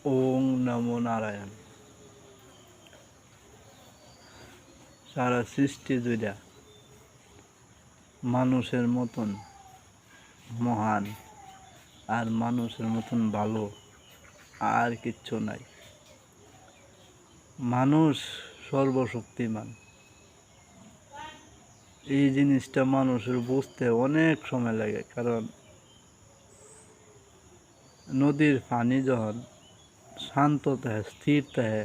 ওং নমো নারায়ণ। সারা সৃষ্টি জুড়া মানুষের মতন মহান আর মানুষের মতন ভালো আর কিচ্ছু নাই। মানুষ সর্বশক্তিমান। এই জিনিসটা মানুষের বুঝতে অনেক সময় লাগে, কারণ নদীর পানি যখন শান্ত থাকে, স্থির থাকে,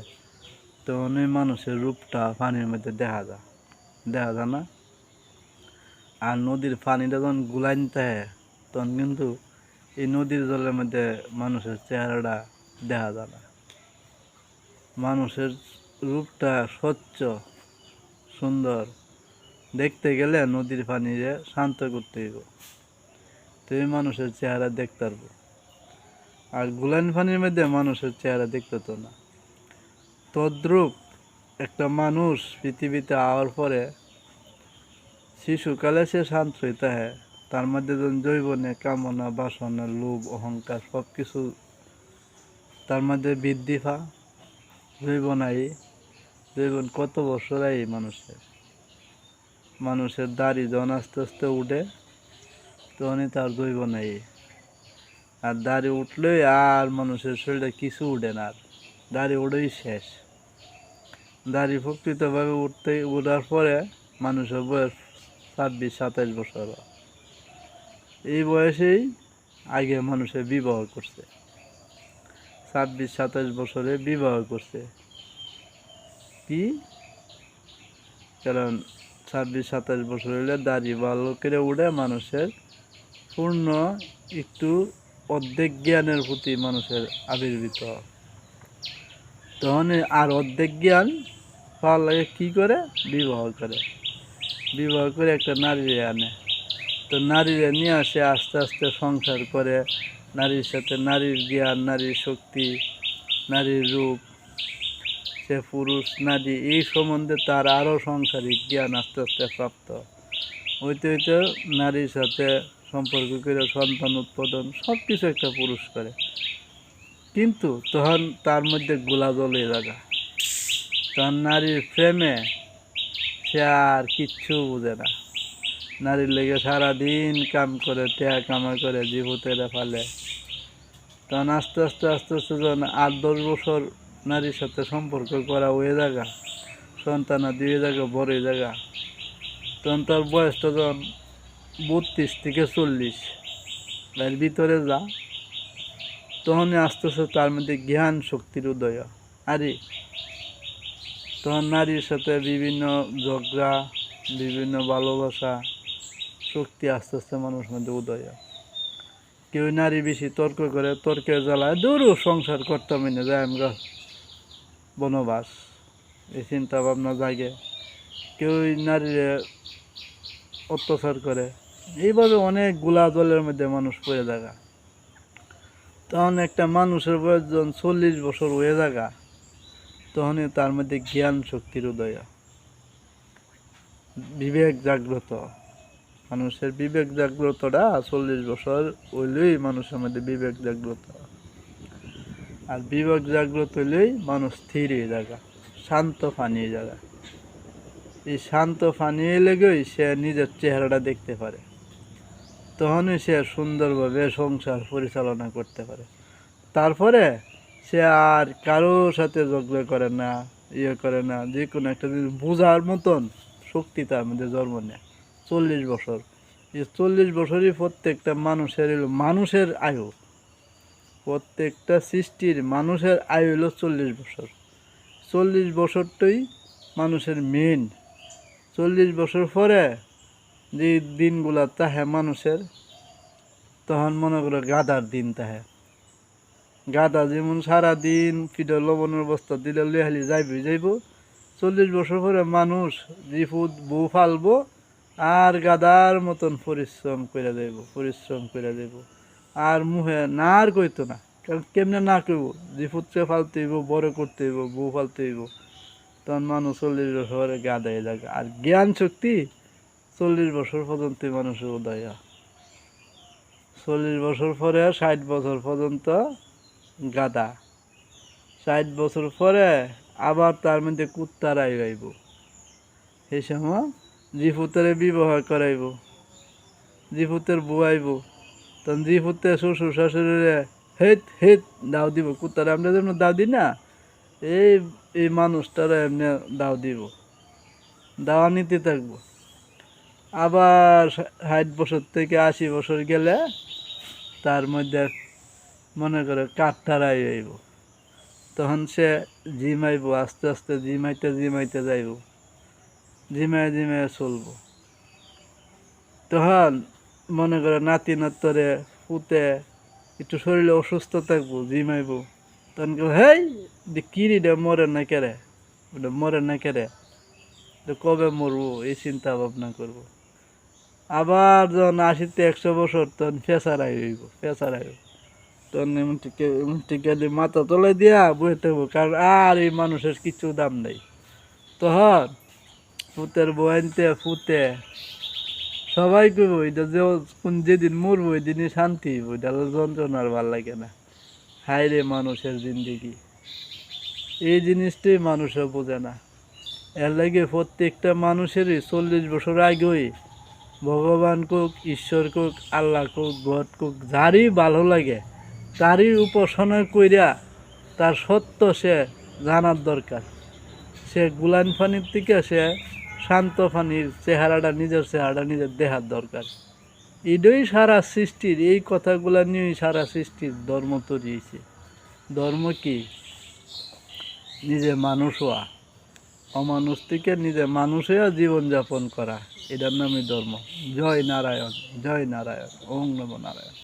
তখন ওই মানুষের রূপটা পানির মধ্যে দেখা যায় না। আর নদীর পানিটা যখন গুলাইন থাকে, তখন কিন্তু এই নদীর জলের মধ্যে মানুষের চেহারাটা দেখা যায় না। মানুষের রূপটা স্বচ্ছ সুন্দর দেখতে গেলে নদীর পানিরে শান্ত করতে হইব, তো এই মানুষের চেহারা দেখতে পারবো। আর গুলাইন পানির মধ্যে মানুষের চেহারা দেখতে তো না। তদ্রূপ একটা মানুষ পৃথিবীতে আওয়ার পরে শিশুকালে সে শান্ত হইতে হয়, তার মধ্যে যখন জৈবনে কামনা বাসনা লোভ অহংকার সব কিছু তার মধ্যে বৃদ্ধি পা জৈবন কত বছর আই মানুষের দাড়ি যখন আস্তে আস্তে উঠে, তখনই তার জৈবন আই। আর দাড়ি উঠলেই আর মানুষের শরীরে কিছু উঠে না, আর দাড়ি উঠেই শেষ। দাড়ি প্রকৃতভাবে উঠার পরে মানুষের বয়স 26-27 বছর। এই বয়সেই আগে মানুষের বিবাহ করছে, 26-27 বছরে বিবাহ করছে। কি কারণ 26-27 বছর হলে দাড়ি ভালো করে উঠে মানুষের পূর্ণ একটু অর্ধেক জ্ঞানের প্রতি মানুষের আবির্ভূত। তখন আর অর্ধেক জ্ঞান পাওয়ার লাগে কী করে? বিবাহ করে একটা নারীরে আনে। তো নারীরে নিয়ে আসে, আস্তে আস্তে সংসার করে নারীর সাথে। নারীর জ্ঞান, নারীর শক্তি, নারীর রূপ, সে পুরুষ নারী এই সম্বন্ধে তার আরও সাংসারিক জ্ঞান আস্তে আস্তে প্রাপ্ত হইতে হইতে নারীর সাথে সম্পর্ক করে সন্তান উৎপাদন সব কিছু একটা পুরুষ করে। কিন্তু তখন তার মধ্যে গোলা জ্বলে জায়গা, তখন নারীর প্রেমে সে আর কিচ্ছু বুঝে না। নারীর লেগে সারাদিন কাম করে, টেয়া কামা করে, জীবতেরা ফালে। তখন আস্তে আস্তে যখন 8-10 বছর নারীর সাথে সম্পর্ক করা হয়ে জায়গা, সন্তান দিয়ে জায়গা বড় জায়গা, তখন তার বয়সটা যখন 32-40 এর ভিতরে যা, তখন আস্তে আস্তে তার মধ্যে জ্ঞান শক্তির উদয়। আরে তখন নারীর সাথে বিভিন্ন ঝগড়া, বিভিন্ন ভালোবাসা শক্তি আস্তে আস্তে মানুষের মধ্যে উদয়। কেউ নারী বেশি তর্ক করে, তর্কের জ্বালায় দূরও সংসার করতাম না, যায় আমরা বনবাস, এই চিন্তা ভাবনা জাগে। কেউ নারীরে অত্যাচার করে। এইভাবে অনেক গুলা জলের মধ্যে মানুষ পড়ে থাকা। তখন একটা মানুষের বয়স যখন 40 বছর হয়ে থাকা, তখনই তার মধ্যে জ্ঞান শক্তির উদয়, বিবেক জাগ্রত। মানুষের বিবেক জাগ্রতটা 40 বছর হইলেই মানুষের মধ্যে বিবেক জাগ্রত। আর বিবেক জাগ্রত হইলেই মানুষ স্থির হয়ে জায়গা, শান্ত ফানিয়ে জায়গা। এই শান্ত ফানিয়ে লেগেই সে নিজের চেহারাটা দেখতে পারে, তখনই সে সুন্দরভাবে সংসার পরিচালনা করতে পারে। তারপরে সে আর কারো সাথে ঝগড়া করে না, করে না। যে কোনো একটা জিনিস বোঝার মতন শক্তি তার মধ্যে জন্ম নেয় 40 বছর। এই 40 বছরই প্রত্যেকটা মানুষের আয়ু, প্রত্যেকটা সৃষ্টির মানুষের আয়ু হলো 40 বছর। 40 বছরটাই মানুষের মেন। 40 বছর পরে যে দিনগুলা তাহে মানুষের, তখন মনে করো গাদার দিন তাহে। গাদা যেমন সারাদিন ফিডে লবণের বস্তা দিলে লেহালি যাইব, 40 বছর পরে মানুষ জিফুদ বউ ফালবো আর গাদার মতন পরিশ্রম করে যাইব। আর মুহে না আর কইতো না, কারণ কেমনে না কইব, জিফুদকে ফালতে হইব, বড় করতে হইব, বউ ফালতে হইব। তখন মানুষ 40 বছর পরে গাদায় থাকে। আর জ্ঞান শক্তি 40 বছর পর্যন্ত মানুষের উদয়। 40 বছর পরে 60 বছর পর্যন্ত গাদা, 60 বছর পরে আবার তার মধ্যে কুত্তারাই গাইব। সেই সময় জিফুতের বিবাহ করাইব, জিফুতের বুয়াইব, তখন জিফুতে শ্বশুর শাশুড়িরে হেত হেত দাও দিব। কুত্তারা আমরা যেমন দাও দিই না, এই এই মানুষটারা এমনি দাও দিব, দাওয়া নিতে থাকবো। আবার 60 বছর থেকে 80 বছর গেলে তার মধ্যে মনে করে কাঠটারাই হইব। তখন সে জিমাইব, আস্তে আস্তে জিমাইতে জিমাইতে যাইব, জিমায় জিমায় চলব। তখন মনে করে নাতি নাত্তরে পুতে একটু শরীরে অসুস্থ থাকবো, জিমাইব। তখন হেই কিরি রে মরে না কেরে, ওটা মরে না কেরে, কবে মরবো এই চিন্তা ভাবনা করব। আবার যখন 80-100 বছর তখন ফেসারাই হইব, ফেসারাই হইব। তখন এমন মাথা তলে দিয়া বয়ে থাকবো, কারণ আর এই মানুষের কিছু দাম নেই। তখন ফুতের বয়ানতে ফুতে সবাই কইব এটা যে কোন যেদিন মরবো ওই দিনই শান্তি হইব, এটা যন্ত্রণার ভাল লাগে না। হায় রে মানুষের জিন্দিগি, এই জিনিসটাই মানুষও বোঝে না। এর লাগে প্রত্যেকটা মানুষেরই 40 বছর আগেই ভগবান কোক, ঈশ্বর কোক, আল্লাহ কোক, গড কোক, যারই ভালো লাগে তারই উপাসনা কইরা তার সত্য সে জানার দরকার। সে গুলান ফানির থেকে সে শান্ত ফানির চেহারাটা, নিজের চেহারাটা নিজের দেখার দরকার। এটাই সারা সৃষ্টির, এই কথাগুলা নিয়েই সারা সৃষ্টির ধর্ম তৈরি হয়েছে। ধর্ম কি? নিজে মানুষ হওয়া, অমানুষ থেকে নিজে মানুষ হয়ে জীবনযাপন করা, এটার নামই ধর্ম। জয় নারায়ণ, জয় নারায়ণ, ওম নমো নারায়ণ।